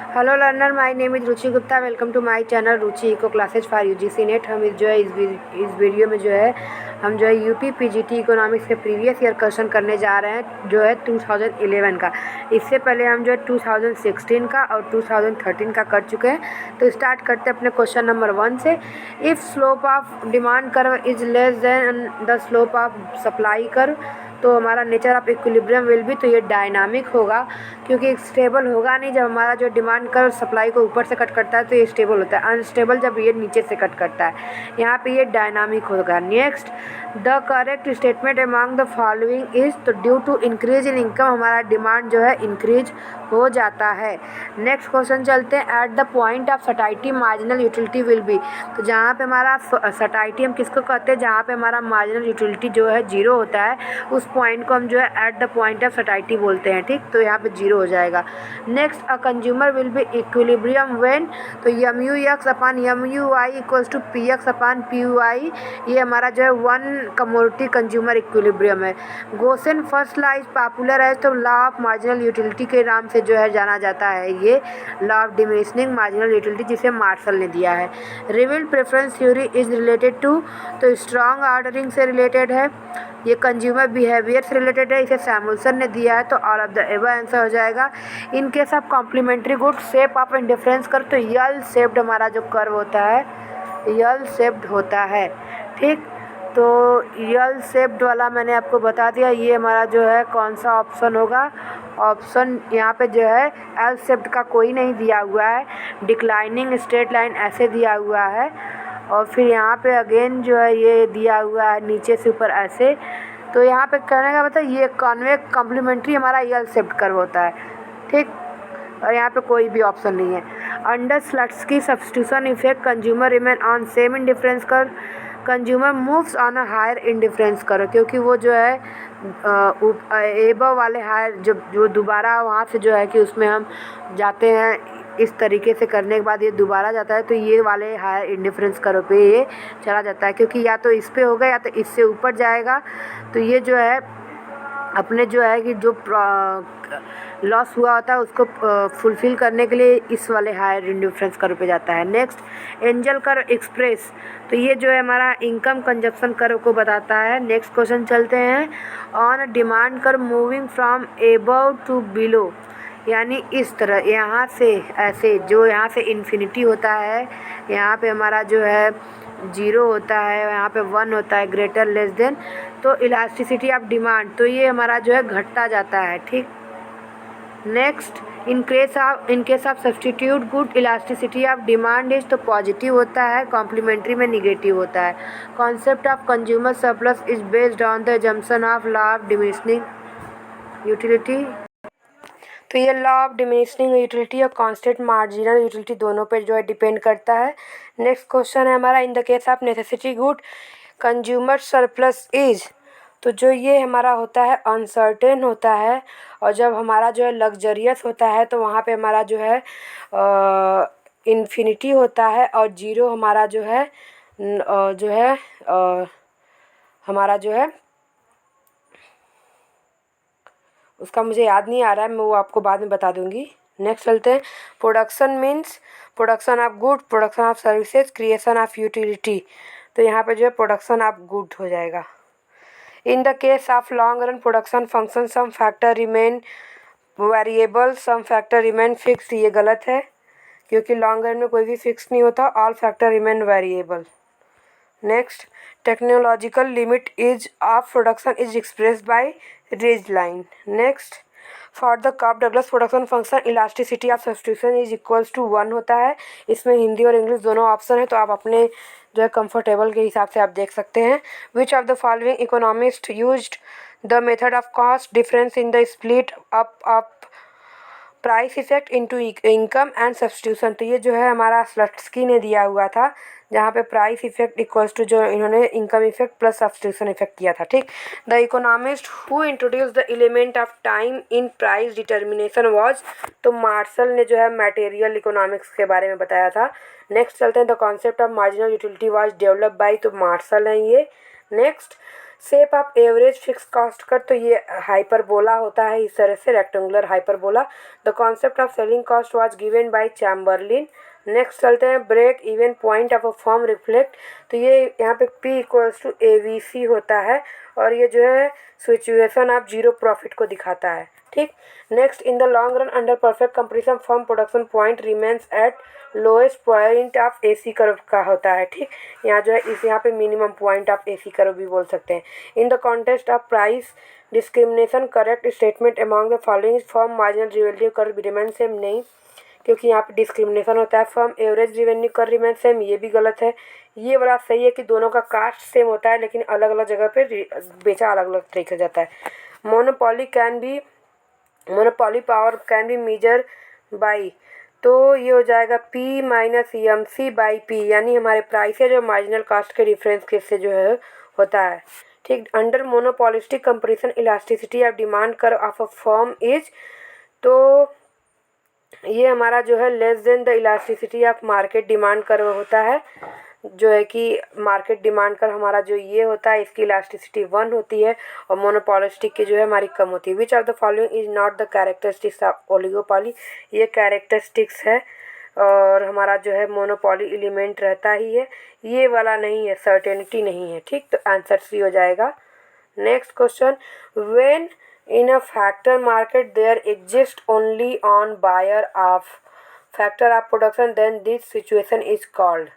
Hello learner, my name is Ruchi Gupta. Welcome to my channel Ruchi eco classes for UGC NET. हम जो है इस video में हम यूपी पीजीटी इकोनॉमिक्स के प्रीवियस ईयर क्वेश्चन करने जा रहे हैं, जो है 2011 का। इससे पहले हम 2016 का और 2013 का कर चुके हैं। तो स्टार्ट करते हैं अपने क्वेश्चन नंबर 1 से। If slope of demand curve is less than the slope of supply curve, तो हमारा nature of equilibrium will be, तो ये डायनामिक होगा, क्योंकि स्टेबल होगा नहीं। जब हमारा डिमांड कर्व सप्लाई को ऊपर से कट करता है तो ये स्टेबल होता है, अनस्टेबल जब ये नीचे से कट करता है। यहाँ पे ये डायनामिक होगा। Next, the correct statement among the following is, तो due to increase in income हमारा डिमांड इंक्रीज हो जाता है। नेक्स्ट क्वेश्चन चलते हैं। At the point of satiety marginal utility will be, तो जहाँ पे हमारा सटाइटी हम किसको कहते हैं, जहाँ पे हमारा मार्जिनल यूटिलिटी जीरो होता है, उस पॉइंट को हम at the point of satiety बोलते हैं। ठीक, तो यहाँ पे जीरो हो जाएगा। Next, a consumer will be equilibrium when, तो M U X upon M U I equals to P X upon P U I, ये हमारा वन कमोडिटी कंज्यूमर इक्विलिब्रियम है। Gossen first law is popular है, तो law of marginal utility के नाम से जाना जाता है ये law of diminishing marginal utility, जिसे मार्शल ने दिया है। Revealed preference theory is related to, तो स्ट्रॉन्ग ऑर्डरिंग से रिलेटेड है। ये कंज्यूमर बिहेवियर से रिलेटेड है, इसे सैमुअल्सन ने दिया है, तो all of the above answer हो जाएगा। In case of complementary good shape of indifference curve, तो यल शेप्ड हमारा कर्व होता है, यल शेप्ड होता है। ठीक, तो यल शेप्ड वाला मैंने आपको बता दिया। ये हमारा कौन सा ऑप्शन होगा, ऑप्शन यहाँ पे एल शेप्ड का कोई नहीं दिया हुआ है, डिक्लाइनिंग स्ट्रेट लाइन ऐसे दिया हुआ है, और फिर यहाँ पे अगेन ये दिया हुआ है नीचे से ऊपर ऐसे। तो यहाँ पे कहने का मतलब ये कॉन्वेक्स कॉम्प्लीमेंट्री हमारा यल शेप्ड कर्व होता है। ठीक, और यहाँ पे कोई भी ऑप्शन नहीं है। Under Slutsky substitution effect consumer remain on same indifference curve, consumer moves on a higher indifference curve, क्योंकि वो एबव वाले हायर जो दोबारा वहाँ से कि उसमें हम जाते हैं, इस तरीके से करने के बाद ये दोबारा जाता है, तो ये वाले हायर इंडिफरेंस कर्व पे ये चला जाता है, क्योंकि या तो इस पे होगा या तो इससे ऊपर जाएगा। तो ये अपने कि जो लॉस हुआ होता है उसको फुलफिल करने के लिए इस वाले हायर इंडिफरेंस कर्व पे जाता है। नेक्स्ट, एंजल कर्व एक्सप्रेस, तो ये हमारा इनकम कंजप्शन कर्व को बताता है। नेक्स्ट क्वेश्चन चलते हैं। On demand curve moving from above to below, यानी इस तरह यहाँ से ऐसे, यहाँ से इन्फिनिटी होता है, यहाँ पे हमारा जीरो होता है, यहाँ पे 1 होता है, ग्रेटर लेस देन, तो इलास्टिसिटी ऑफ डिमांड, तो ये हमारा घटता जाता है। ठीक, next, in case of substitute good elasticity of demand is, तो पॉजिटिव होता है, कॉम्प्लीमेंट्री में निगेटिव होता है। Concept of consumer surplus is based on the assumption of law of diminishing utility, तो ये लॉ ऑफ डिमिनिशिंग यूटिलिटी और constant marginal utility दोनों पे डिपेंड करता है। नेक्स्ट क्वेश्चन है हमारा। इन the case of necessity good consumer surplus is, तो ये हमारा होता है अनसर्टेन होता है, और जब हमारा लग्जरियस होता है तो वहाँ पे हमारा इन्फिनिटी होता है, और जीरो हमारा हमारा उसका मुझे याद नहीं आ रहा है, मैं वो आपको बाद में बता दूंगी। नेक्स्ट चलते हैं। Production means production of good, production of services, creation of utility, तो यहाँ पे प्रोडक्शन ऑफ गुड हो जाएगा। In the case of long run production function some factor remain variable, some factor remain fix, ये गलत है, क्योंकि लॉन्ग रन में कोई भी फिक्स नहीं होता, all factor remain variable. Next, technological limit is of production is expressed by ridge line. Next, for the Cobb Douglas production function elasticity of substitution is equals to 1 होता है। इसमें हिंदी और English दोनों ऑप्शन है, तो आप अपने कंफर्टेबल के हिसाब से आप देख सकते हैं। Which of the following economist used the method of cost difference in the split up of price effect into income and substitution, तो ये हमारा स्लट्सकी ने दिया हुआ था, जहाँ पे प्राइस इफेक्ट इक्वल्स टू इन्होंने income effect plus substitution effect किया था। ठीक, the economist who introduce the element of time in price determination was, तो मार्शल ने मटेरियल इकोनॉमिक्स के बारे में बताया था। नेक्स्ट चलते हैं। The concept of marginal utility was develop by, तो मार्शल है ये। Next, shape of average fix cost कर, तो ये हाइपरबोला होता है इस तरह से, rectangular hyperbola. The concept of selling cost was given by Chamberlin. Next चलते हैं, break even point of a firm reflect, तो ये यहाँ पे P इक्वल्स टू ABC होता है और ये जो है सिचुएशन ऑफ जीरो प्रॉफिट को दिखाता है, ठीक। Next, in the long run under perfect competition firm production point remains at lowest point of AC curve का होता है, ठीक। यहाँ जो है इस यहाँ पे minimum point of AC curve भी बोल सकते हैं। In the context of price discrimination correct statement among the following, firm marginal revenue curve remain same, नहीं, क्योंकि यहाँ पे डिस्क्रिमिनेशन होता है। फर्म एवरेज रिवेन्यू कर रिमेन सेम, ये भी गलत है। ये वाला सही है कि दोनों का कास्ट सेम होता है लेकिन अलग अलग जगह पे बेचा अलग अलग तरीके से जाता है। Monopoly power can be measure by, तो ये हो जाएगा P minus MC by P, यानी हमारे प्राइस है जो मार्जिनल कास्ट के डिफरेंस के से जो है होता है, ठीक। Under monopolistic competition elasticity of demand curve of a firm is, तो ये हमारा जो है less than the elasticity of market demand curve होता है, जो है कि मार्केट डिमांड कर्व हमारा जो ये होता है इसकी इलास्टिसिटी 1 होती है और मोनोपोलिस्टिक की जो है हमारी कम होती है। Which of the following is not the characteristics of oligopoly, ये कैरेक्टरिस्टिक्स है और हमारा जो है मोनोपोली एलिमेंट रहता ही है, ये वाला नहीं है, सर्टेनिटी नहीं है, ठीक। तो आंसर सी हो जाएगा। Next question, when in a factor market there exists only on buyer of factor of production then this situation is called,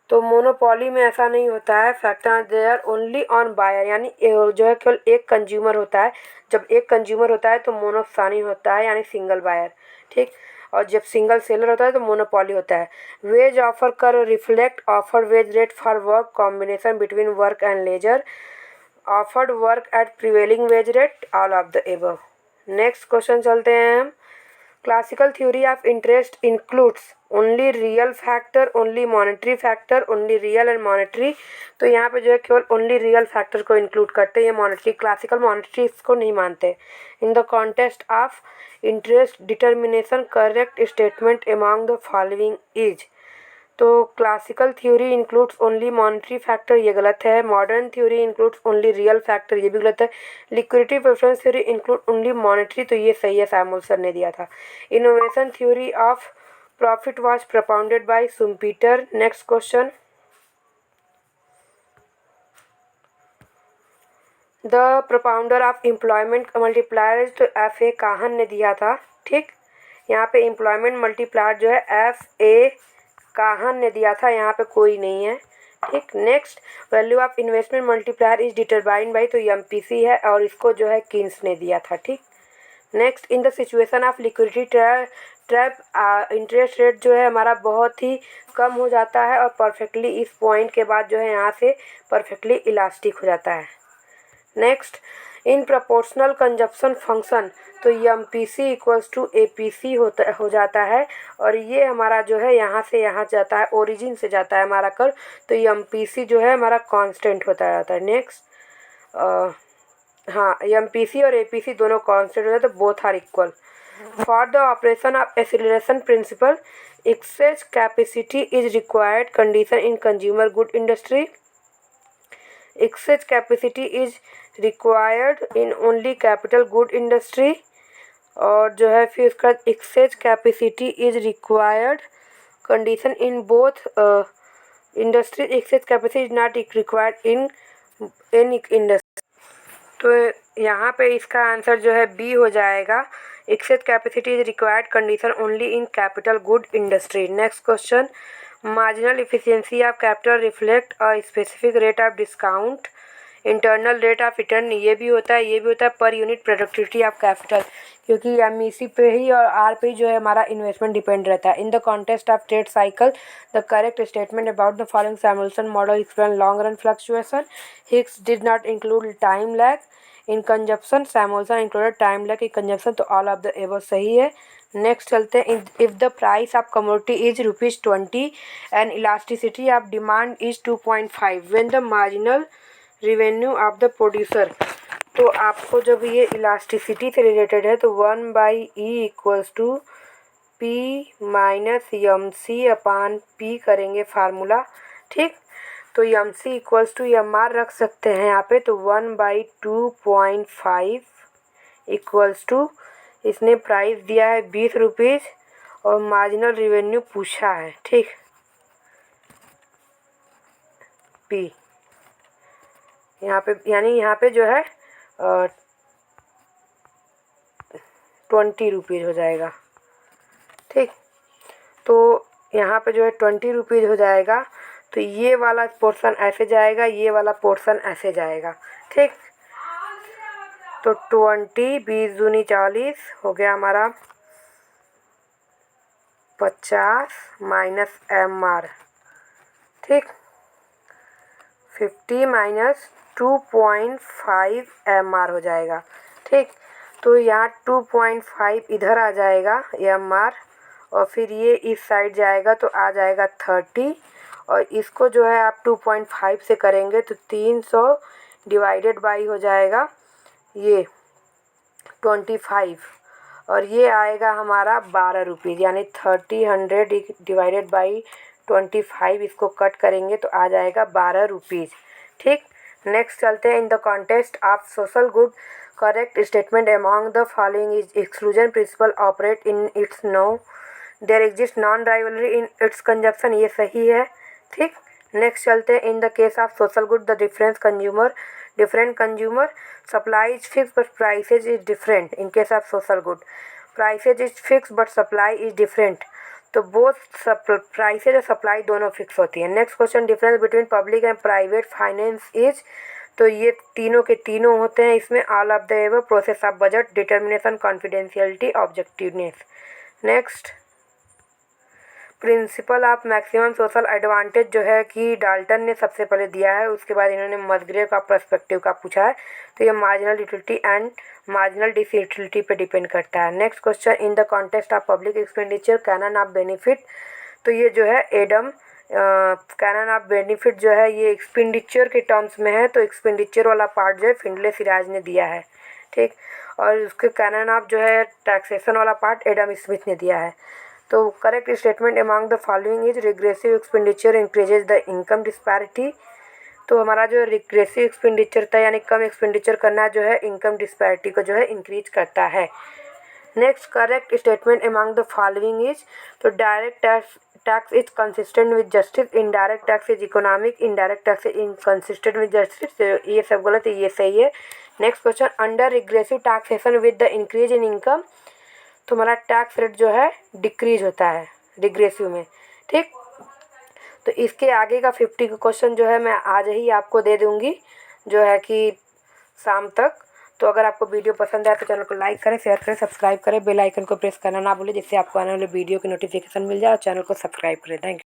तो मोनोपोली में ऐसा नहीं होता है। Factor there only on buyer, यानी जो है केवल एक कंज्यूमर होता है। जब एक कंज्यूमर होता है तो मोनोफानी होता है यानी सिंगल बायर, ठीक। और जब सिंगल सेलर होता है तो मोनोपोली होता है। वेज ऑफर कर reflect offer wage rate for work combination between work and leisure, offered work at prevailing wage rate, all of the above. Next question चलते हैं हम, classical theory of interest includes only real factor only monetary factor only real and monetary, तो यहाँ पे जो है केवल only real factor को इंक्लूड करते हैं, ये मॉनेटरी क्लासिकल मॉनेटरी इसको नहीं मानते। In the context of interest determination correct statement among the following is, तो classical theory includes only monetary factor, ये गलत है। Modern theory includes only real factor, ये भी गलत है। Liquidity preference theory include only monetary, तो ये सही है, सैमुअल सर ने दिया था। Innovation theory of profit was propounded by Schumpeter. Next question, the propounder of employment multiplier, तो FA काहन ने दिया था, ठीक। यहाँ पे एम्प्लॉयमेंट मल्टीप्लायर जो है FA काहन ने दिया था, यहाँ पे कोई नहीं है, ठीक। Next, value of investment multiplier is determined by, तो MPC है और इसको जो है किन्स ने दिया था, ठीक। Next, in the situation of liquidity trap interest rate जो है हमारा बहुत ही कम हो जाता है और परफेक्टली इस पॉइंट के बाद जो है यहाँ से परफेक्टली इलास्टिक हो जाता है। नेक्स्ट, इन प्रोपोर्शनल कंजप्शन फंक्शन, तो MPC इक्वल्स टू APC हो जाता है और ये हमारा जो है यहाँ से यहाँ जाता है, ओरिजिन से जाता है हमारा कर्व, तो MPC जो है हमारा कांस्टेंट होता जाता है। नेक्स्ट, हाँ, MPC और APC दोनों कांस्टेंट हो जाते हैं, both are equal. For the operation of acceleration principle excess capacity is required condition in consumer good industry, excess capacity is required in only capital good industry, और जो है फिर उसका excess capacity is required condition in both industry, excess capacity is not required in any industry, तो यहाँ पे इसका answer जो है B हो जाएगा, excess capacity is required condition only in capital good industry। next question, marginal efficiency of capital reflect a specific rate of discount, internal rate of return, ये भी होता है, ये भी होता है per unit productivity of capital, क्योंकि MEC पे ही और R पे ही जो है हमारा इन्वेस्टमेंट डिपेंड रहता है। इन the context of trade cycle the correct statement about the following Samuelson model explain long run fluctuation, Higgs did not include time lag in consumption, Samuelson included time lag in consumption, तो all of the above सही है। Next चलते हैं, if the price of commodity is ₹20 and elasticity of demand is 2.5 when the marginal revenue of the producer, तो आपको जब ये elasticity से रिलेटेड है तो 1/E equals to P minus MC upon P करेंगे फार्मूला, ठीक। तो M C equals to M R रख सकते हैं यहाँ पे। तो 1/2.5 इक्वल्स टू, इसने प्राइस दिया है 20 रुपीज़ और मार्जिनल रिवेन्यू पूछा है, ठीक, पी यहाँ पे, यानी यहाँ पे जो है 20 रुपीज़ हो जाएगा, ठीक। तो यहाँ पे जो है 20 रुपीज़ हो जाएगा। तो ये वाला पोर्शन ऐसे जाएगा, ये वाला पोर्शन ऐसे जाएगा, ठीक। तो 20, 20 दूनी 40 हो गया हमारा 50 माइनस एम आर, ठीक। 50 माइनस 2.5 एम आर हो जाएगा, ठीक। तो यहाँ 2.5 इधर आ जाएगा एम आर, और फिर ये इस साइड जाएगा तो आ जाएगा 30, और इसको जो है आप 2.5 से करेंगे तो 300 डिवाइडेड बाई हो जाएगा ये 25, और ये आएगा हमारा 12 रुपीज़, यानी 100 डिवाइडेड बाई 25, इसको कट करेंगे तो आ जाएगा 12 रुपीज़, ठीक। नेक्स्ट चलते हैं। In the context of social good correct statement among the following is exclusion principle operate in its no there exist non rivalry in its consumption, ये सही है, ठीक। नेक्स्ट चलते हैं। In the case of social good the different consumer supply is fixed but prices is different. In case of social good, prices is fixed but supply is different. तो both prices और supply दोनों fix होती है। Next क्वेश्चन, difference between public and private finance is, तो ये तीनों के तीनों होते हैं इसमें। All of the above, process of budget, determination, confidentiality, objectiveness. Next, principle of maximum social advantage जो है कि डाल्टन ने सबसे पहले दिया है, उसके बाद इन्होंने मसग्रेव का पर्सपेक्टिव का पूछा है। तो ये marginal utility and marginal disutility पे डिपेंड करता है। Next question, in the context of public expenditure canon of benefit, तो ये जो है एडम कैनन ऑफ बेनिफिट जो है ये एक्सपेंडिचर के टर्म्स में है, तो एक्सपेंडिचर वाला पार्ट जो है फिंडले सिराज ने दिया है, ठीक। और उसके कैनन ऑफ जो है टैक्सेशन वाला पार्ट एडम स्मिथ ने दिया है। तो correct statement among the following is regressive expenditure increases the income disparity, तो हमारा जो रिग्रेसिव एक्सपेंडिचर था यानी कम एक्सपेंडिचर करना जो है इनकम डिस्पैरिटी को जो है इंक्रीज करता है। Next, correct statement among the following is, तो direct tax is consistent with justice, indirect tax is economic, indirect tax is inconsistent with justice, तो ये सब गलत है, ये सही है। Next question, under regressive taxation with the increase in income, तो हमारा टैक्स रेट जो है डिक्रीज होता है रिग्रेसिव में, ठीक। तो इसके आगे का 50 का क्वेश्चन जो है मैं आज ही आपको दे दूंगी जो है कि शाम तक। तो अगर आपको वीडियो पसंद आए तो चैनल को लाइक करें, शेयर करें, सब्सक्राइब करें, बेल आइकन को प्रेस करना ना भूलें, जिससे आपको आने वाले वीडियो की नोटिफिकेशन मिल जाए, और चैनल को सब्सक्राइब करें। Thank you.